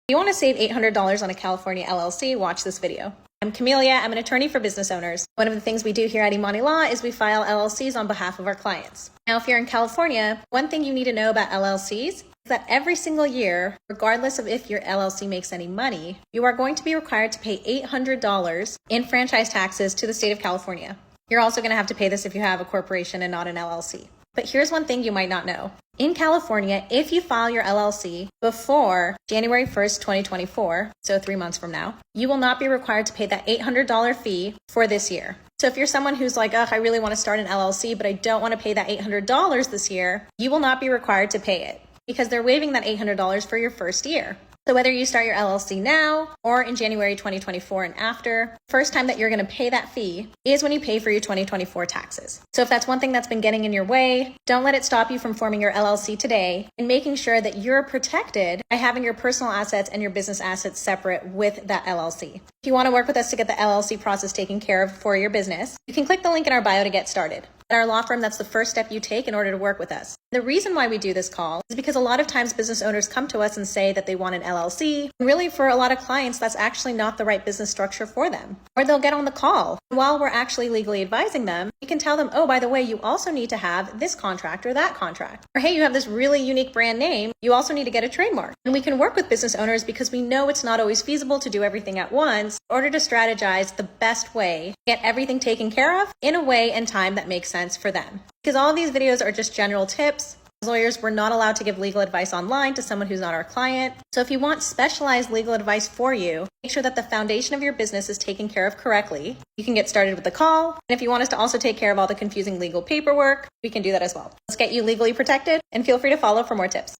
you want to save $800 on a California LLC, watch this video. I'm Camelia. I'm an attorney for business owners. One of the things we do here at Imani Law is we file LLCs on behalf of our clients. Now, if you're in California, one thing you need to know about LLCs is that every single year, regardless of if your LLC makes any money, you are going to be required to pay $800 in franchise taxes to the state of California. You're also going to have to pay this if you have a corporation and not an LLC. But here's one thing you might not know. In California, if you file your LLC before January 1st, 2024, so 3 months from now, you will not be required to pay that $800 fee for this year. So if you're someone who's like, I really want to start an LLC, but I don't want to pay that $800 this year, you will not be required to pay it because they're waiving that $800 for your first year. So whether you start your LLC now or in January 2024 and after, first time that you're going to pay that fee is when you pay for your 2024 taxes. So if that's one thing that's been getting in your way, don't let it stop you from forming your LLC today and making sure that you're protected by having your personal assets and your business assets separate with that LLC. If you want to work with us to get the LLC process taken care of for your business, you can click the link in our bio to get started. At our law firm, that's the first step you take in order to work with us. The reason why we do this call is because a lot of times business owners come to us and say that they want an LLC. And really, for a lot of clients, that's actually not the right business structure for them. Or they'll get on the call. While we're actually legally advising them, we can tell them, oh, by the way, you also need to have this contract or that contract. Or hey, you have this really unique brand name. You also need to get a trademark. And we can work with business owners because we know it's not always feasible to do everything at once in order to strategize the best way to get everything taken care of in a way and time that makes sense for them. Because all of these videos are just general tips. As lawyers, we're not allowed to give legal advice online to someone who's not our client. So if you want specialized legal advice for you, make sure that the foundation of your business is taken care of correctly. You can get started with the call. And if you want us to also take care of all the confusing legal paperwork, we can do that as well. Let's get you legally protected and feel free to follow for more tips.